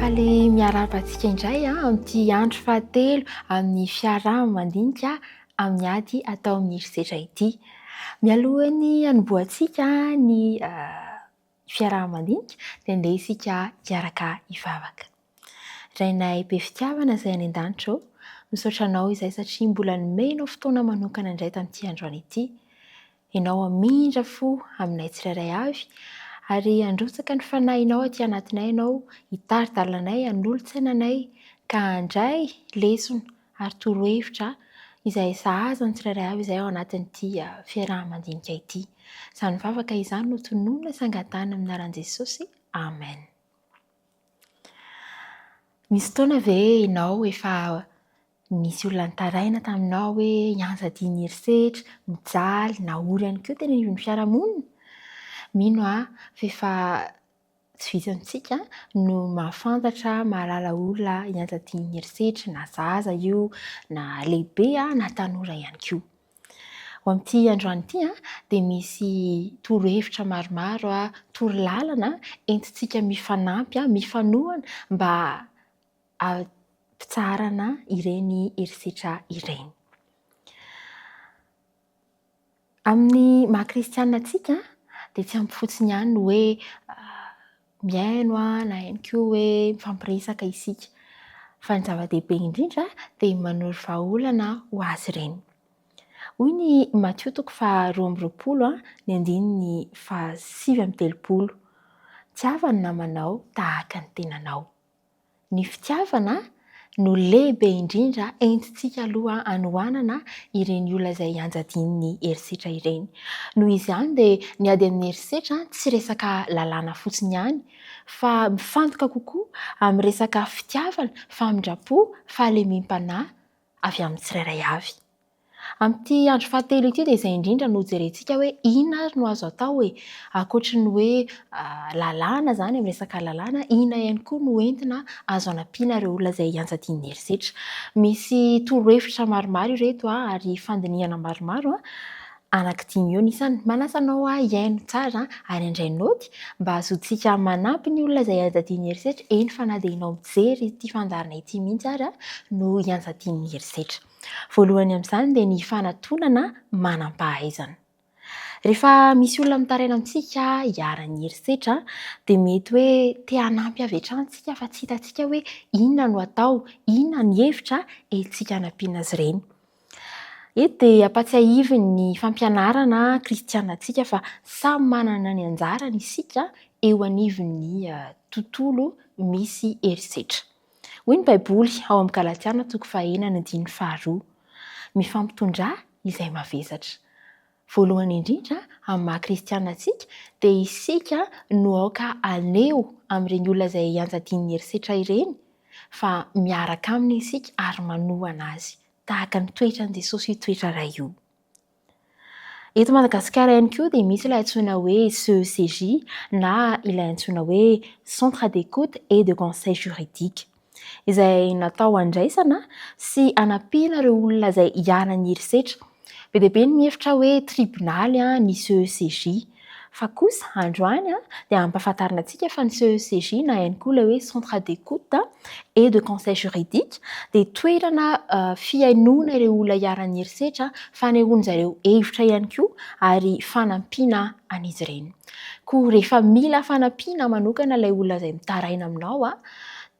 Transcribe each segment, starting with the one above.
Faly miarahaba-tsika indray amin'ity andro fahatelo amin'ny fiaraha-mandinika amin'ny ady atao amin'ny herisetra ity. Mialohan'ny hanombohantsika ny fiaraha-mandinika dia andeha isika hiaraka hivavaka. Rainay be fitiavana izay any an-danitra ao, misaotra anao izay satria mbola nomenao fotoana manokana indray tamin'ity androany ity. Ianao hamindra fo aminay tsirairay avy ary handrotsaka ny fanahinao aty anatinay ianao, hitaridalanay, hanolontsainanay ka handray lesona ary torohevitra izay sahaza ny tsirairay avy izay ao anatin'ity fiaraha-mandinika ity. Izany vavaka izany no tonoina sangatana amin'ny anaran'i Jesosy. Amen. Misy fotoana ve ianao efa nisy olona nitaraina taminao hoe hianja dimy herisetra, mijaly, na ory ihany koa teny anivon'ny fiarahamonina? Mino fa efa tsy vitsy amintsika no mahafantatra, mahalala olona hianja dimy herisetra, na zaza io, na lehibe, na tanora ihany koa. Ho amin'ity androany ity dia misy torohevitra maromaro, torolalana entintsika mifanampy, mifanohana mba hampitsarana ireny herisetra ireny. Amin'ny maha-kristianina antsika dia tsy ampy fotsiny ihany no hoe mihaino na ihany koa hoe mifampiresaka isika. Fa ny zava-dehibe indrindra dia manoro vahaolana ho azy ireny. Hoy ny Matthieu 12:9-20. Tsy avana ny namanao tahaka ny tenanao. Ny fitiavana no lehibe indrindra entintsika aloha hanohanana ireny olona izay hianja dimy herisetra ireny. Noho izany dia ny ady amin'ny herisetra tsy resaka lalàna fotsiny ihany, fa mifantoka kokoa amin'ny resaka fitiavana, famindrapo, fahalemem-panahy avy amin'ny tsirairay avy. Amin'ity andro fahatelo ity dia izay indrindra no jerentsika hoe inona ary no azo atao ankoatra ny hoe lalàna izany, amin'ny resaka lalàna, inona ihany koa no entina azo hanampiana ireo olona izay hianja dimy herisetra. Misy torohevitra maromaro ireto ary fandinihana maromaro. Anankidimy eo nisany manasa anao hiaino tsara ary handray naoty mba azontsika manampy ny olona izay hianja dimy herisetra. Eny fa na dia ianao mijery ity fandaharana ity mihitsy ary no hianja dimy herisetra. Voalohany amin'izany dia ny fanantonana manam-pahaizana. Rehefa misy olona mitaraina amintsika hiara ny herisetra dia mety hoe te hanampy avy hatrany isika fa tsy hitantsika hoe inona no atao, inona ny hevitra entintsika hanampiana azy ireny. Eto dia ampatsiahivy ny fampianarana kristianantsika fa samy manana ny anjarany isika eo anivon'ny tontolo misy herisetra. Hoy ny Baiboly ao amin'ny Galatiana 4:1-2, mifampitondrà izay mavesatra. Voalohany indrindra amin'ny maha-kristianina antsika dia isika no aoka aneo amin'ireny olona izay hianja dimy herisetra ireny, fa miaraka aminy isika ary manohana azy tahaka ny toetran'i Jesosy io toetra iray io. Eto Madagasikara ihany koa dia misy ilay antsoina hoe CECJ na ilay antsoina hoe Centre d'écoute et de conseil juridique, izay natao handraisana sy hanampiana ireo olona izay hiara ny herisetra. Be dia be ny mihevitra hoe tribonaly ny CECJ, fa kosa androany dia ampahafantarina antsika fa ny CECJ na ihany koa ilay hoe Centre d'écoute et de conseil juridique dia toerana fihainoana ireo olona hiara ny herisetra, fanehoana zareo hevitra ihany koa ary fanampiana an'izy ireny. Koa rehefa mila fanampiana manokana ilay olona izay mitaraina aminao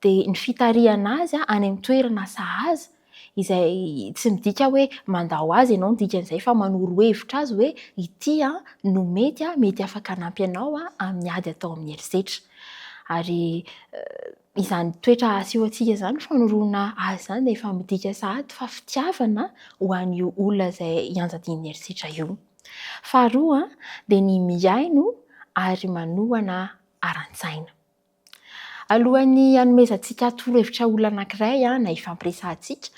dia ny fitarihana azy any amin'ny toerana sahaza izay tsy midika hoe mandao azy ianao ny dikan'izay, fa manoro hevitra azy hoe ity no mety afaka hanampy anao amin'ny ady atao amin'ny herisetra. Ary izany toetra aseho antsika izany, fanoroana azy izany dia efa midika sahady fa fitiavana ho an'io olona izay hianja dimy herisetra io. Faharoa dia ny mihaino ary manohana aran-tsaina. Alohan'ny hanomezantsika torohevitra olona anankiray na ifampiresahantsika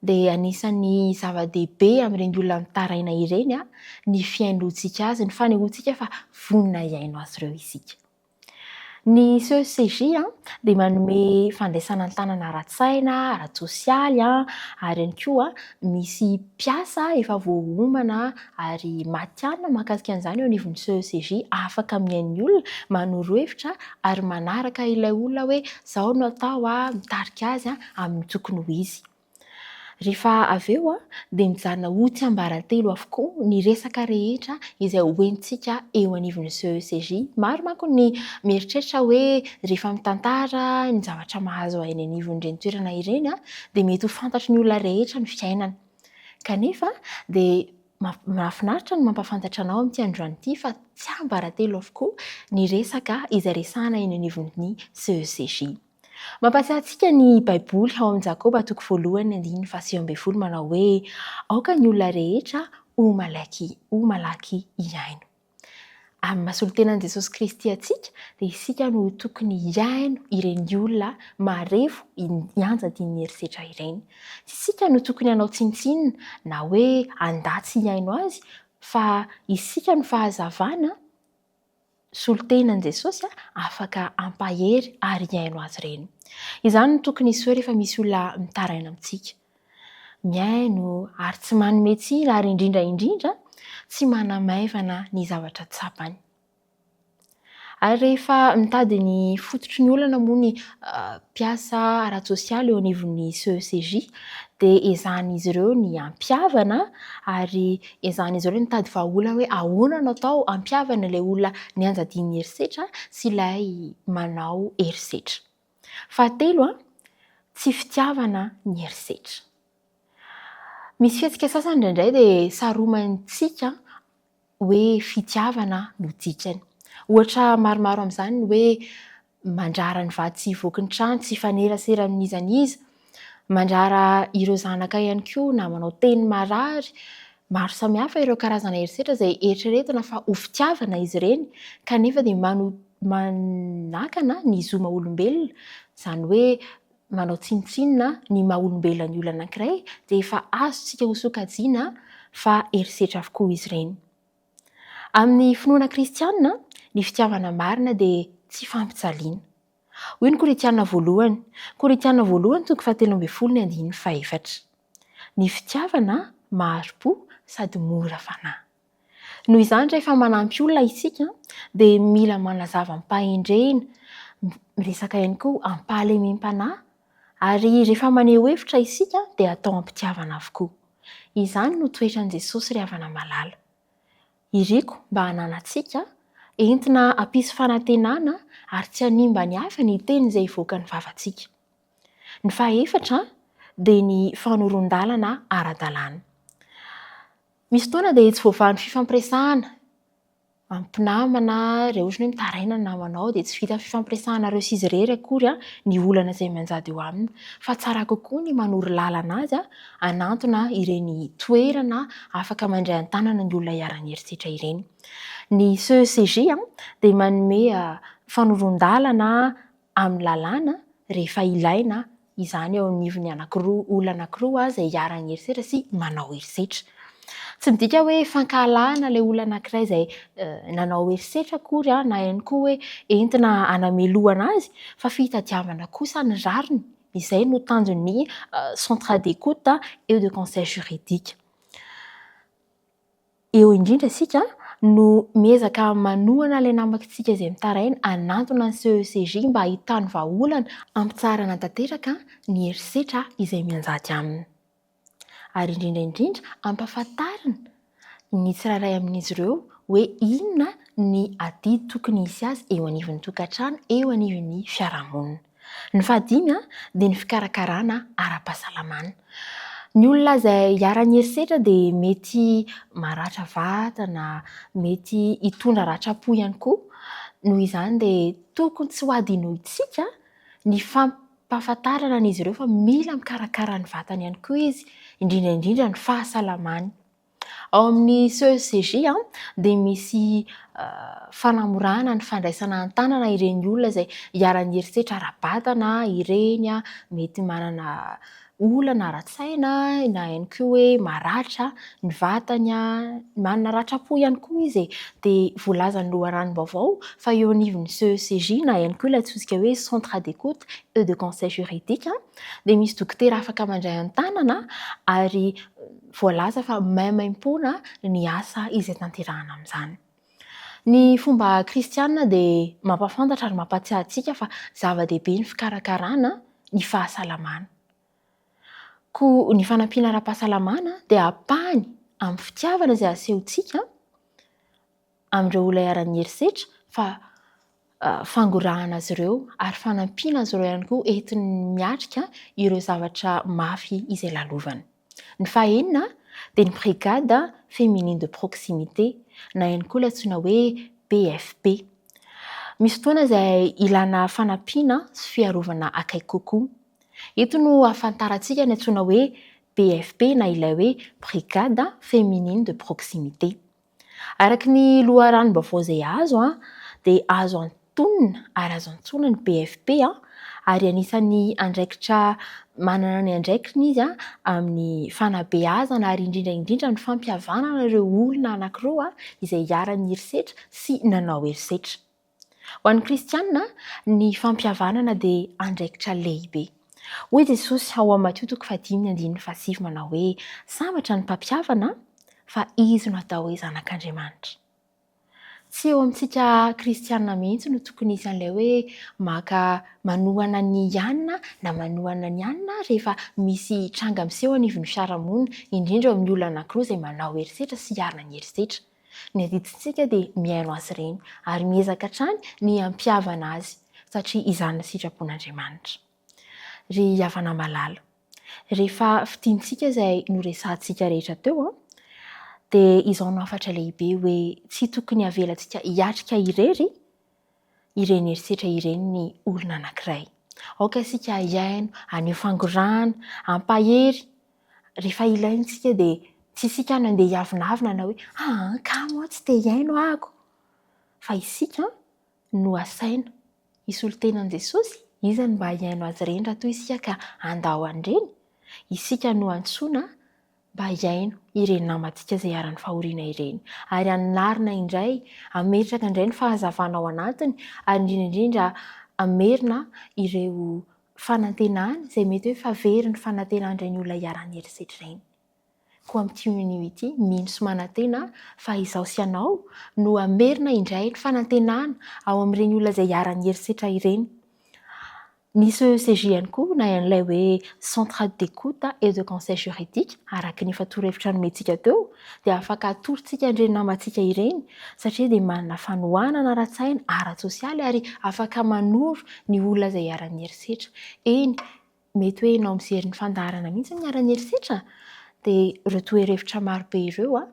dia anisan'ny zava-dehibe amin'ireny olona mitaraina ireny ny fiainoantsika azy, ny fanehoantsika fa vonona hiaino azy ireo isika. Ny CECJ dia manome fandraisana an-tanana ara-tsaina, ara-tsosialy ary ihany koa misy mpiasa efa voahomana ary matihanina mahakasika an'izany eo anivon'ny CECJ, afaka mihaino olona, manoro hevitra ary manaraka ilay olona hoe izao no atao mitarika azy amin'ny tokony ho izy. Rehefa avy eo dia mijanona ho tsiambaratelo avokoa ny resaka rehetra izay hoentintsika eo anivon'ny CECJ. Maro manko ny mieritreritra hoe rehefa mitantara ny zavatra mahazo aina anivon'ireny toerana ireny dia mety ho fantatry ny olona rehetra ny fiainana. Kanefa dia mahafinaritra ny mampafantatra anao amin'ity androany ity fa tsiambaratelo avokoa ny resaka izay resahana eny anivon'ny CECJ. Mampatsiahy antsika ny Baiboly ao amin'ny Jakoba 1:9-20 manao hoe aoka ny olona rehetra ho malaky hiaino. Amin'ny masolon-tenan'i Jesosy Kristy antsika dia isika no tokony hiaino ireny olona marefo hianja dian'ny herisetra ireny. Tsy isika no tokony hanao tsintsinina na hoe handatsy hiaino azy fa isika no fahazavana solon-tenan'i Jesosy afaka hampahery ary hiaino azy ireny. Izany no tokony hiseho rehefa misy olona mitaraina amintsika. Miaino ary tsy manome tsiny ary indrindra tsy manamaivana ny zavatra tsapany. Ary rehefa mitady ny fototry ny olana moa ny mpiasa ara-tsosialy eo anivon'ny CECJ dia ezahan'izy ireo ny hampihavana ary ezahan'izy ireo mitady vahaolana hoe ahoana no atao hampihavana ilay olona nianja dian'ny herisetra sy ilay manao herisetra. Fahatelo, tsy fitiavana ny herisetra. Misy fihetsika sasany indraindray dia saromantsika hoe fitiavana no dikany. Ohatra maromaro amin'izany ny hoe mandrara ny vady tsy hivoaka ny trano, tsy hifanerasera amin'iza n'iza, mandrara ireo zanaka ihany koa na manao teny marary. Maro samihafa ireo karazana herisetra izay eritreretina fa ho fitiavana izy ireny kanefa dia manakana ny zo maha-olombelona, izany hoe manao tsintsinina ny maha-olombelona ny olona anankiray dia efa azontsika ho sokajiana fa herisetra avokoa izy ireny. Amin'ny finoana kristianina, ny fitiavana marina dia tsy fampijaliana. Hoy ny Korinthiana 1:7-8. Ny fitiavana mahari-po sady mora fanahy. Noho izany rehefa manampy olona isika dia mila manazava ampahendrena, miresaka ihany koa ampahalemem-panahy ary rehefa maneho hevitra isika dia atao ampitiavana avokoa. Izany no toetran'i Jesosy ry havana malala. Iriko mba hananantsika entina hampisy fanantenana ary tsy hanimba ny hafa ny teny izay ivoaka ny vavantsika. Ny fahaefatra dia ny fanoron-dalana ara-dalàna. Misy fotoana dia tsy voavahan'ny fifampiresahana. Ampinamana rehefa ohatra hoe mitaraina ny namanao dia tsy vita fifampiresahana ireo sy izy irery akory ny olana izay manjady eo aminy. Fa tsara kokoa ny manoro lalana azy hanantona ireny toerana afaka mandray an-tanana ny olona hiara-ny herisetra ireny. Ny CECJ dia manome fanoron-dalana amin'ny lalàna rehefa ilaina, izany eo anivon'ny olona anankiroa izay hiara-ny herisetra sy manao herisetra. Tsy midika hoe fankahalahana ilay olona anankiray izay nanao herisetra akory na ihany koa hoe entina hanamelohana azy fa fitadiavana kosa ny rariny. Izay no tanjon'ny centre d'écoute et de conseil juridique. Eo indrindra isika no miezaka manohana ilay namantsika izay mitaraina hanantona ny CECJ mba ahitany vahaolana hampitsarana tanteraka ny herisetra izay mianjady aminy. Ary indrindra ampahafantarina ny tsirairay amin'izy ireo hoe inona ny adidy tokony hisy azy eo anivon'ny tokantrano, eo anivon'ny fiarahamonina. Ny fahadimy dia ny fikarakarana ara-pahasalamana. Ny olona izay hiara-ny herisetra dia mety maratra vatana, mety hitondra ratra-po ihany koa. Noho izany dia tokony tsy ho adino isika ny fampahafantarana an'izy ireo fa mila mikarakara ny vatany ihany koa izy, indrindra ny fahasalamany. Ao amin'ny CECJ dia misy fanamorana ny fandraisana an-tanana ireny olona izay hiara-ny herisetra ara-batana ireny mety manana olana ara-tsaina na ihany koa hoe maratra ny vatany, manana ratra-po ihany koa izy dia voalazany loharanom-baovao fa eo anivon'ny CECJ na ihany koa ilay antsointsika hoe centre d'écoute et de conseil juridique dia misy dokotera afaka mandray an-tanana ary voalaza fa maimaim-poana ny asa izay tanterahana amin'izany. Ny fomba kristianina dia mampafantatra ary mampatsiahy antsika fa zava-dehibe ny fikarakarana ny fahasalamana. Koa ny fanampiana ara-pahasalamana dia ampahany amin'ny fitiavana izay asehontsika amin'ireo olona iaran'ny herisetra fa fangorahana azy ireo ary fanampiana azy ireo ihany koa entiny miatrika ireo zavatra mafy izay lalovany. Ny fahaenina dia ny brigade féminine de proximité na ihany koa ilay antsoina hoe BFP. Misy fotoana izay ilana fanampiana sy fiarovana akaiky kokoa. Eto no ahafantarantsika ny antsoina hoe BFP na ilay hoe brigade féminine de proximité. Araka ny loharanom-baovao izay azo dia azo antonina ary azo antsoina ny BFP ary anisan'ny andraikitra manana ny andraikiny izy amin'ny fanabeazana ary indrindra ny fampihavanana ireo olona anankiroa izay iaran'ny herisetra sy nanao herisetra. Ho an'ny kristianina ny fampihavanana dia andraikitra lehibe. Hoy Jesosy ao amin'ny Mateo 5:7 manao hoe sambatra ny mpampihavana fa izy no atao hoe zanak'Andriamanitra. Tsy eo amintsika kristianina mihitsy no tokony hisy an'ilay hoe maka manohana ny anina na manohana ny anina rehefa misy tranga miseho anivon'ny fiarahamonina, indrindra eo amin'ny olona anankiroa izay manao herisetra sy hiarana ny herisetra. Ny adidintsika dia mihaino azy ireny ary miezaka hatrany ny hampihavana azy satria izany ny sitrapon'Andriamanitra. Ry havana malala, rehefa fitiantsika izay noresahantsika rehetra teo dia izao no hafatra lehibe hoe tsy tokony havelantsika hiatrika irery ireny herisetra ireny ny olona anankiray. Aoka isika hiaino, haneho fangorahana, hampahery. Rehefa ilaintsika dia tsy isika no andeha hiavonavina na hoe kamo tsy te hiaino ahako. Fa isika no asaina hisolo tenan Jesosy, iza no mba hiaino azy ireny raha toa isika ka andao an'ireny. Isika no antsoina mba hiaino ireny namantsika izay iaran'ny fahoriana ireny ary hanarina indray, hametraka indray ny fahazavana ao anatiny ary indrindra hamerina ireo fanantenana izay mety hoe favery ny fanantenana ny olona iaran'ny herisetra ireny. Koa amin'ity anio ity mino sy manantena fa izaho sy ianao no hamerina indray ny fanantenana ao amin'ireny olona izay iaran'ny herisetra ireny. Ny CECJ ihany koa na ilay hoe centre d'écoute et de conseil juridique araka ny fatorevitra nomentsika teo dia afaka atorontsika ireny namantsika ireny satria dia manana fanohanana ara-tsaina, ara-tsosialy ary afaka manoro ny olona izay iaran'ny herisetra. Eny, mety hoe ianao mijery ny fandaharana mihitsy ny iaran'ny herisetra dia ireo toe-revitra marobe ireo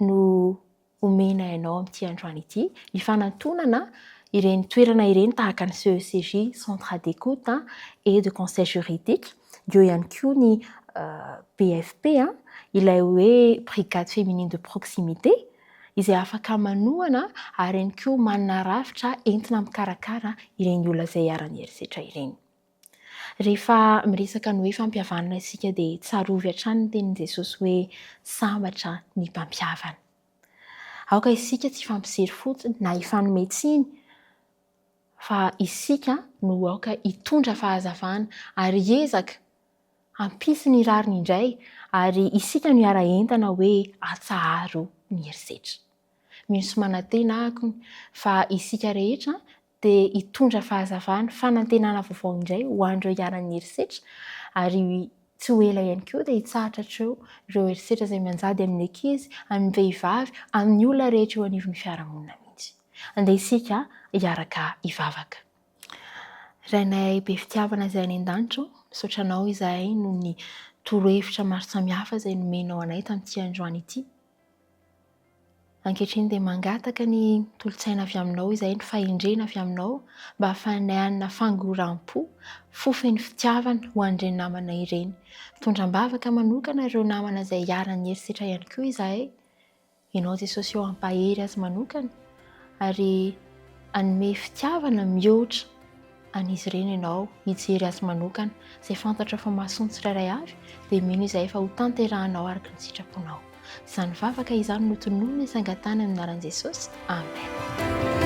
no omena ianao amin'ity androany ity, ny fanantonana ireny toerana ireny tahaka ny CECJ, centre d'écoute et de conseil juridique. Eo ihany koa ny BFP, ilay hoe brigade féminine de proximité izay afaka manohana ary ihany koa manana rafitra entina mikarakara ireny olona izay iaran'ny herisetra ireny. Rehefa miresaka ny hoe fampihavanana isika dia tsarovy hatrany ny tenin Jesosy hoe sambatra ny mpampihavana. Aoka isika tsy fampijery fotsiny na hifanometsiny fa isika no aoka hitondra fahazavana ary hiezaka hampisy ny rariny indray ary isika no hiara-entana hoe hatsaharo ny herisetra. Mino sy manantena ahako fa isika rehetra dia hitondra fahazavana, fanantenana vaovao indray ho an'ireo iaran'ny herisetra ary tsy ho ela ihany koa dia hitsahatra hatreo ireo herisetra izay mianjady amin'ny ankizy, amin'ny vehivavy, amin'ny olona rehetra eo anivon'ny fiarahamonina mihitsy. Andeha isika hiaraka hivavaka. Rainay be fitiavana izay any an-danitra, misaotra anao izahay noho ny torohevitra maro samihafa izay nomenao anay tamin'ity androany ity. Ankehitriny dia mangataka ny tolotsaina avy aminao izahay, ny fahendrena avy aminao mba hahafahanay hanana fangoram-po, fofen'ny fitiavana ho an'ireny namana ireny. Mitondram-bavaka manokana ireo namana izay iaran'ny herisetra ihany koa izahay. Ianao Jesosy eo hampahery azy manokana ary hanome fitiavana mihoatra An'izy ireny ianao hijery azy manokana izay fantatra fa mahasoa tsirairay avy dia mino izay efa ho tanterahanao araka ny sitraponao. Izany vavaka izany no tonomy ny sangatany amin'ny anaran'i Jesosy. Amen.